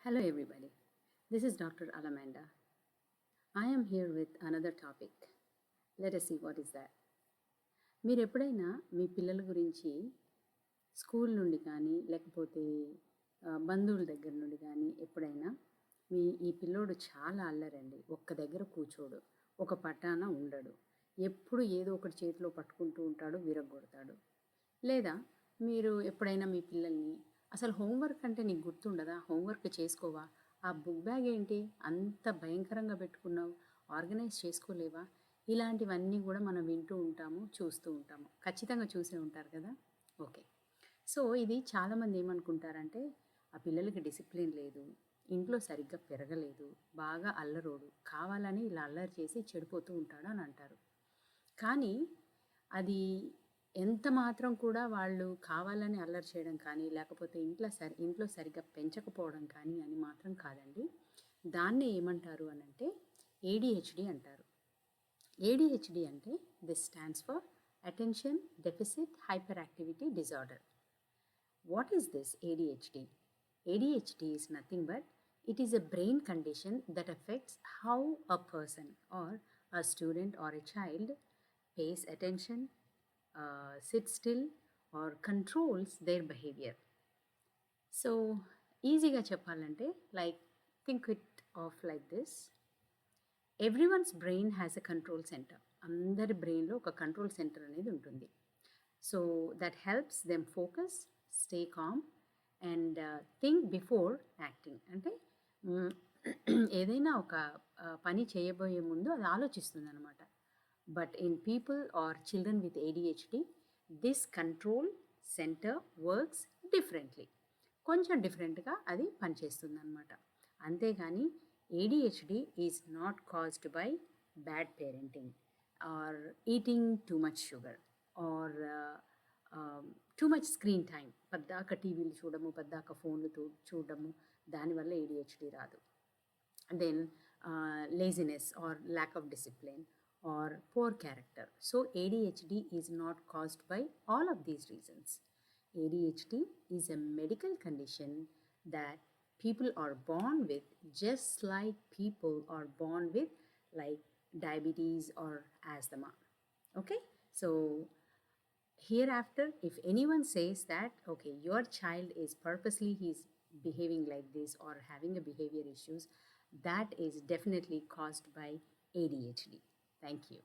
Hello, everybody. This is Dr. Alamanda. I am here with another topic. Let us see what is that. మీరు ఎప్పుడైనా మీ పిల్లల గురించి school నుండి కానీ లేకపోతే బంధువుల దగ్గర నుండి కానీ ఎప్పుడైనా ఈ పిల్లోడు చాలా అల్లరండి, ఒక్క దగ్గర కూర్చోడు, ఒక పట్టాన ఉండడు, ఎప్పుడు ఏదో ఒకటి చేతిలో పట్టుకుంటూ ఉంటాడు, విరగొడతాడు. లేదా మీరు ఎప్పుడైనా మీ పిల్లల్ని అసలు హోంవర్క్ అంటే నీకు గుర్తుండదా, హోంవర్క్ చేసుకోవా, ఆ బుక్ బ్యాగ్ ఏంటి అంత భయంకరంగా పెట్టుకున్నావు, ఆర్గనైజ్ చేసుకోలేవా, ఇలాంటివన్నీ కూడా మనం వింటూ ఉంటాము, చూస్తూ ఉంటాము. ఖచ్చితంగా చూసే ఉంటారు కదా. ఓకే, సో ఇది చాలామంది ఏమనుకుంటారంటే ఆ పిల్లలకి డిసిప్లిన్ లేదు, ఇంట్లో సరిగ్గా పెరగలేదు, బాగా అల్లరోడు, కావాలని ఇలా అల్లరి చేసి చెడిపోతూ ఉంటాడు అని అంటారు. కానీ అది ఎంత మాత్రం కూడా వాళ్ళు కావాలని అల్లరి చేయడం కానీ లేకపోతే ఇంట్లో సరిగ్గా పెంచకపోవడం కానీ అని మాత్రం కాదండి. దాన్ని ఏమంటారు అని అంటే ఏడిహెచ్డి అంటారు. ఏడిహెచ్డి అంటే this stands for attention deficit hyper activity disorder. What is this ADHD? ADHD is nothing but it is a brain condition that affects how a person or a student or a child pays attention, sits still or controls their behavior. So ఈజీగా చెప్పాలంటే think it of like this. Everyone's brain has a control center. అందరి బ్రెయిన్లో ఒక control centre అనేది ఉంటుంది. So that helps them focus, stay calm and think before acting. అంటే ఏదైనా ఒక పని చేయబోయే ముందు అది ఆలోచిస్తుంది అనమాట. But in people or children with ADHD this control centre works differently. కొంచెం డిఫరెంట్గా అది పనిచేస్తుంది అనమాట. అంతేగాని ADHD is not caused by bad parenting or eating too much sugar or too much screen time. పద్దాక టీవీలు చూడము, పద్దాక ఫోన్లు చూడడము, దానివల్ల ADHD రాదు. Then laziness or lack of discipline or poor character. So ADHD is not caused by all of these reasons. ADHD is a medical condition that people are born with, just like people are born with like diabetes or asthma. Okay, so hereafter if anyone says that okay, your child is purposely he's behaving like this or having a behavior issues, that is definitely caused by ADHD. Thank you.